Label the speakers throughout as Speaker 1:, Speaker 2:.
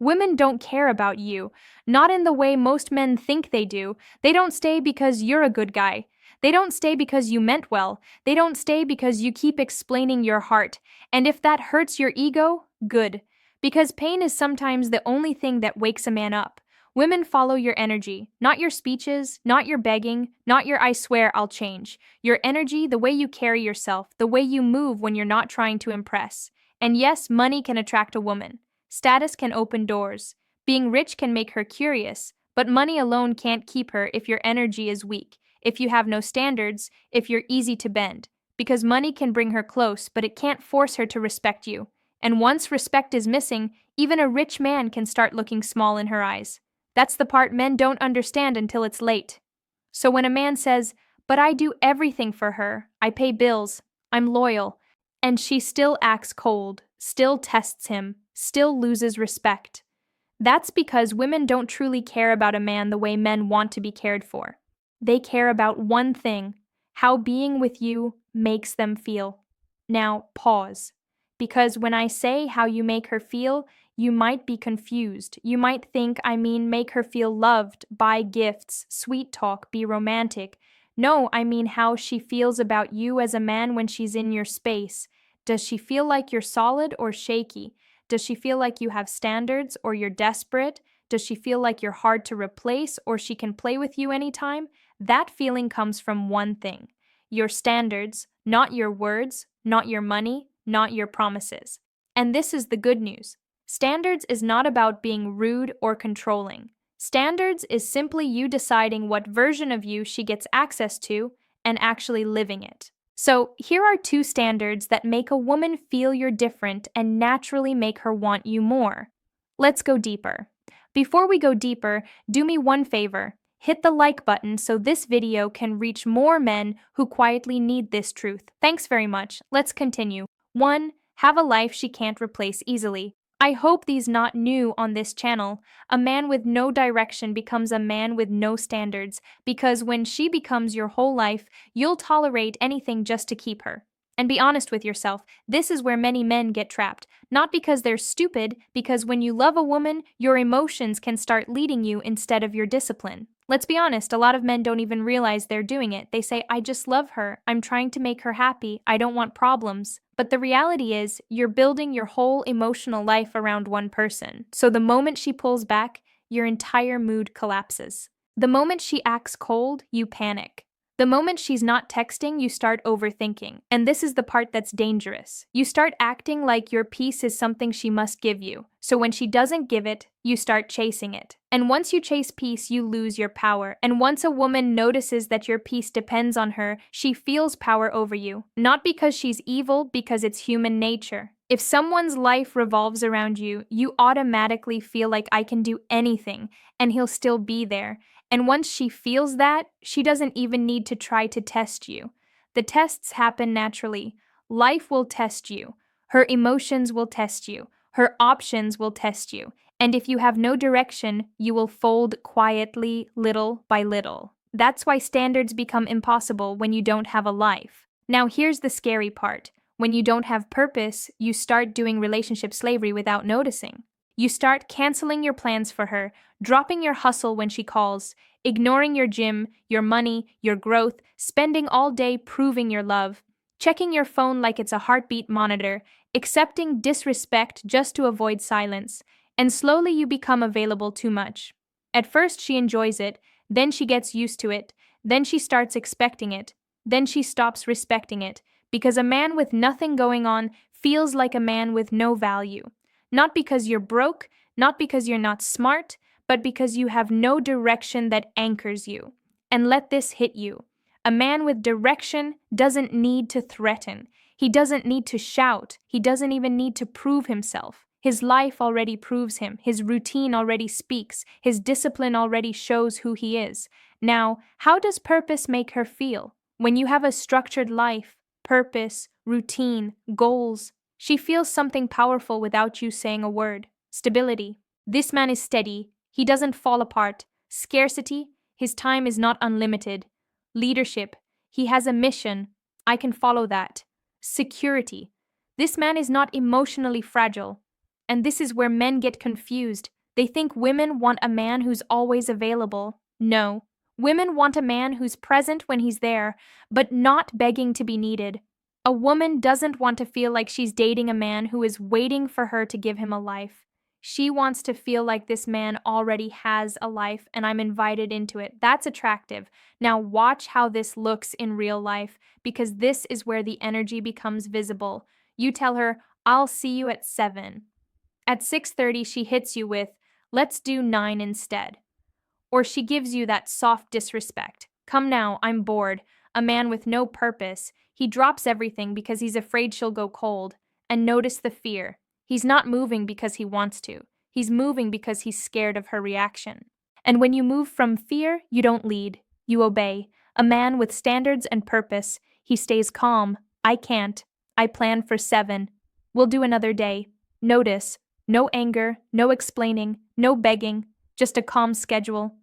Speaker 1: Women don't care about you, not in the way most men think they do. They don't stay because you're a good guy. They don't stay because you meant well. They don't stay because you keep explaining your heart. And if that hurts your ego, good. Because pain is sometimes the only thing that wakes a man up. Women follow your energy, not your speeches, not your begging, not your I swear I'll change. Your energy, the way you carry yourself, the way you move when you're not trying to impress. And yes, money can attract a woman. Status can open doors. Being rich can make her curious, but money alone can't keep her if your energy is weak, if you have no standards, if you're easy to bend. Because money can bring her close, but it can't force her to respect you. And once respect is missing, even a rich man can start looking small in her eyes. That's the part men don't understand until it's late. So when a man says, "But I do everything for her, I pay bills, I'm loyal," and she still acts cold, still tests him, still loses respect. That's because women don't truly care about a man the way men want to be cared for. They care about one thing: how being with you makes them feel. Now, pause. Because when I say how you make her feel, you might be confused. You might think I mean make her feel loved, buy gifts, sweet talk, be romantic. No, I mean how she feels about you as a man when she's in your space. Does she feel like you're solid or shaky? Does she feel like you have standards or you're desperate? Does she feel like you're hard to replace or she can play with you anytime? That feeling comes from one thing: your standards, not your words, not your money, not your promises. And this is the good news. Standards is not about being rude or controlling. Standards is simply you deciding what version of you she gets access to and actually living it. So, here are two standards that make a woman feel you're different and naturally make her want you more. Let's go deeper. Before we go deeper, do me one favor. Hit the like button so this video can reach more men who quietly need this truth. Thanks very much. Let's continue. 1. Have a life she can't replace easily. I hope these not new on this channel. A man with no direction becomes a man with no standards, because when she becomes your whole life, you'll tolerate anything just to keep her. And be honest with yourself, this is where many men get trapped. Not because they're stupid, because when you love a woman, your emotions can start leading you instead of your discipline. Let's be honest, a lot of men don't even realize they're doing it. They say, "I just love her. I'm trying to make her happy. I don't want problems." But the reality is, you're building your whole emotional life around one person. So the moment she pulls back, your entire mood collapses. The moment she acts cold, you panic. The moment she's not texting, you start overthinking. And this is the part that's dangerous. You start acting like your peace is something she must give you. So when she doesn't give it, you start chasing it. And once you chase peace, you lose your power. And once a woman notices that your peace depends on her, she feels power over you. Not because she's evil, because it's human nature. If someone's life revolves around you, you automatically feel like I can do anything, and he'll still be there. And once she feels that, she doesn't even need to try to test you. The tests happen naturally. Life will test you. Her emotions will test you. Her options will test you. And if you have no direction, you will fold quietly, little by little. That's why standards become impossible when you don't have a life. Now here's the scary part. When you don't have purpose, you start doing relationship slavery without noticing. You start canceling your plans for her, dropping your hustle when she calls, ignoring your gym, your money, your growth, spending all day proving your love, checking your phone like it's a heartbeat monitor, accepting disrespect just to avoid silence, and slowly you become available too much. At first she enjoys it, then she gets used to it, then she starts expecting it, then she stops respecting it, because a man with nothing going on feels like a man with no value. Not because you're broke, not because you're not smart, but because you have no direction that anchors you. And let this hit you. A man with direction doesn't need to threaten. He doesn't need to shout. He doesn't even need to prove himself. His life already proves him. His routine already speaks. His discipline already shows who he is. Now, how does purpose make her feel? When you have a structured life, purpose, routine, goals, she feels something powerful without you saying a word. Stability. This man is steady. He doesn't fall apart. Scarcity. His time is not unlimited. Leadership. He has a mission. I can follow that. Security. This man is not emotionally fragile. And this is where men get confused. They think women want a man who's always available. No. Women want a man who's present when he's there, but not begging to be needed. A woman doesn't want to feel like she's dating a man who is waiting for her to give him a life. She wants to feel like this man already has a life and I'm invited into it. That's attractive. Now watch how this looks in real life, because this is where the energy becomes visible. You tell her, "I'll see you at 7." At 6:30, she hits you with, "Let's do 9 instead." Or she gives you that soft disrespect. "Come now, I'm bored." A man with no purpose. He drops everything because he's afraid she'll go cold. And notice the fear. He's not moving because he wants to. He's moving because he's scared of her reaction. And when you move from fear, you don't lead. You obey. A man with standards and purpose. He stays calm. "I can't. I planned for 7. We'll do another day." Notice. No anger, no explaining, no begging, just a calm schedule.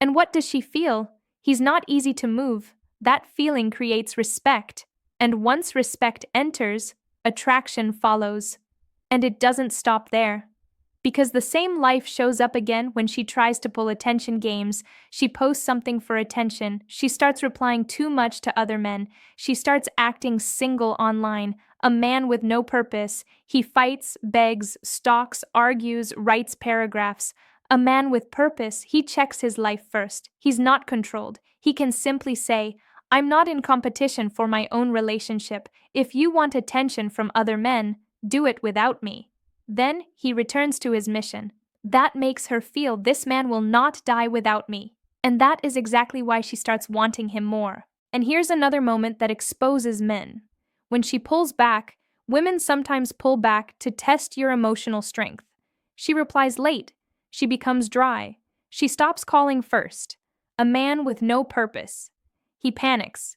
Speaker 1: And what does she feel? He's not easy to move. That feeling creates respect. And once respect enters, attraction follows. And it doesn't stop there. Because the same life shows up again when she tries to pull attention games. She posts something for attention. She starts replying too much to other men. She starts acting single online. A man with no purpose. He fights, begs, stalks, argues, writes paragraphs. A man with purpose, he checks his life first. He's not controlled. He can simply say, "I'm not in competition for my own relationship. If you want attention from other men, do it without me." Then he returns to his mission. That makes her feel, this man will not die without me. And that is exactly why she starts wanting him more. And here's another moment that exposes men. When she pulls back, women sometimes pull back to test your emotional strength. She replies late. She becomes dry. She stops calling first. A man with no purpose. He panics.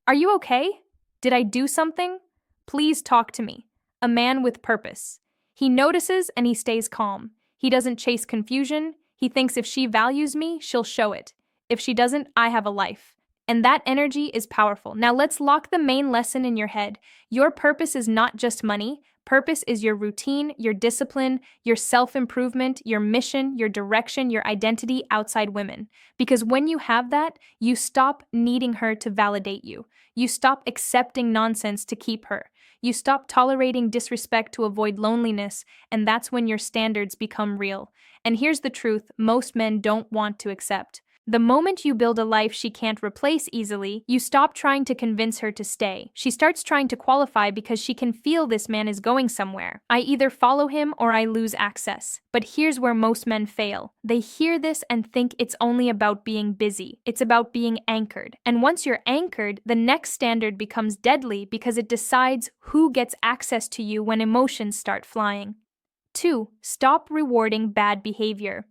Speaker 1: "Are you okay? Did I do something? Please talk to me." A man with purpose. He notices and he stays calm. He doesn't chase confusion. He thinks if she values me, she'll show it. If she doesn't, I have a life. And that energy is powerful. Now let's lock the main lesson in your head. Your purpose is not just money. Purpose is your routine, your discipline, your self-improvement, your mission, your direction, your identity outside women. Because when you have that, you stop needing her to validate you. You stop accepting nonsense to keep her. You stop tolerating disrespect to avoid loneliness, and that's when your standards become real. And here's the truth most men don't want to accept. The moment you build a life she can't replace easily, you stop trying to convince her to stay. She starts trying to qualify because she can feel this man is going somewhere. I either follow him or I lose access. But here's where most men fail. They hear this and think it's only about being busy. It's about being anchored. And once you're anchored, the next standard becomes deadly because it decides who gets access to you when emotions start flying. 2. Stop rewarding bad behavior.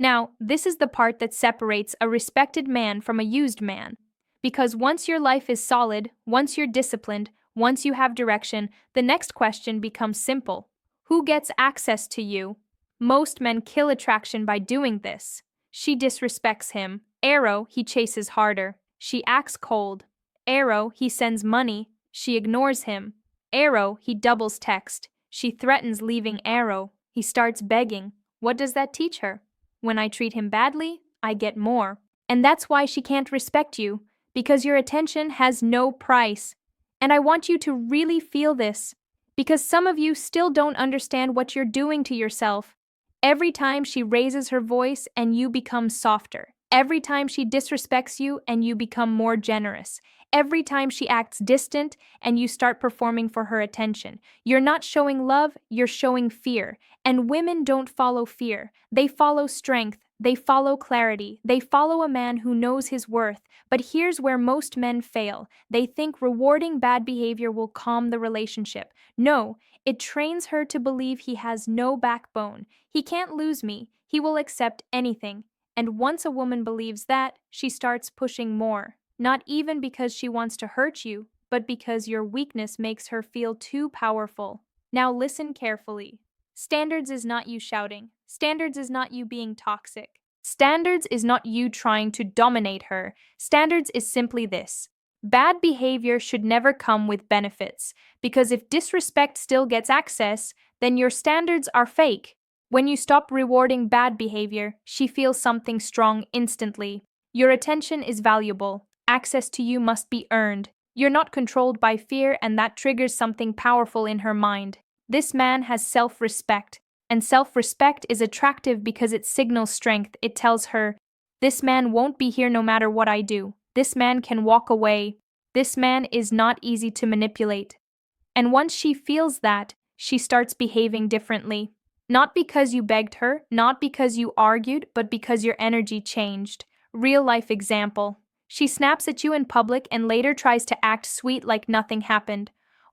Speaker 1: Now, this is the part that separates a respected man from a used man. Because once your life is solid, once you're disciplined, once you have direction, the next question becomes simple. Who gets access to you? Most men kill attraction by doing this. She disrespects him. Arrow, he chases harder. She acts cold. Arrow, he sends money. She ignores him. Arrow, he doubles text. She threatens leaving Arrow. He starts begging. What does that teach her? When I treat him badly, I get more. And that's why she can't respect you, because your attention has no price. And I want you to really feel this, because some of you still don't understand what you're doing to yourself. Every time she raises her voice and you become softer. Every time she disrespects you and you become more generous. Every time she acts distant and you start performing for her attention. You're not showing love, you're showing fear. And women don't follow fear. They follow strength. They follow clarity. They follow a man who knows his worth. But here's where most men fail. They think rewarding bad behavior will calm the relationship. No, it trains her to believe he has no backbone. He can't lose me. He will accept anything. And once a woman believes that, she starts pushing more. Not even because she wants to hurt you, but because your weakness makes her feel too powerful. Now listen carefully. Standards is not you shouting. Standards is not you being toxic. Standards is not you trying to dominate her. Standards is simply this. Bad behavior should never come with benefits, because if disrespect still gets access, then your standards are fake. When you stop rewarding bad behavior, she feels something strong instantly. Your attention is valuable. Access to you must be earned. You're not controlled by fear, and that triggers something powerful in her mind. This man has self respect, and self respect is attractive because it signals strength. It tells her, this man won't be here no matter what I do. This man can walk away. This man is not easy to manipulate. And once she feels that, she starts behaving differently. Not because you begged her, not because you argued, but because your energy changed. Real life example. She snaps at you in public and later tries to act sweet like nothing happened.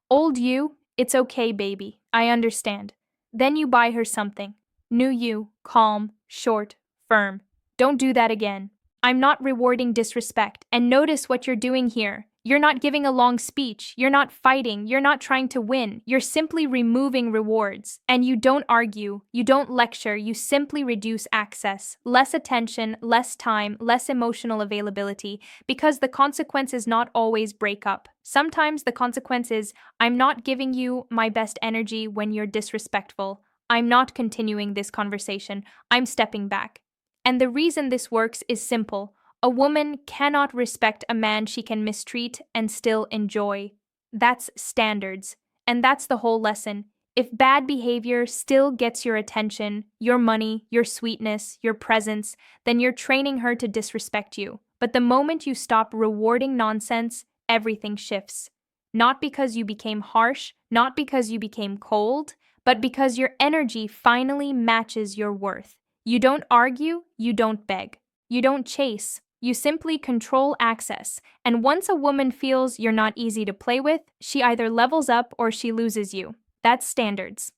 Speaker 1: Old you, it's okay, baby. I understand. Then you buy her something. New you, calm, short, firm. Don't do that again. I'm not rewarding disrespect, and notice what you're doing here. You're not giving a long speech, you're not fighting, you're not trying to win, you're simply removing rewards. And you don't argue, you don't lecture, you simply reduce access, less attention, less time, less emotional availability, because the consequence is not always breakup. Sometimes the consequence is, I'm not giving you my best energy when you're disrespectful. I'm not continuing this conversation, I'm stepping back. And the reason this works is simple. A woman cannot respect a man she can mistreat and still enjoy. That's standards. And that's the whole lesson. If bad behavior still gets your attention, your money, your sweetness, your presence, then you're training her to disrespect you. But the moment you stop rewarding nonsense, everything shifts. Not because you became harsh, not because you became cold, but because your energy finally matches your worth. You don't argue, you don't beg. You don't chase, you simply control access. And once a woman feels you're not easy to play with, she either levels up or she loses you. That's standards.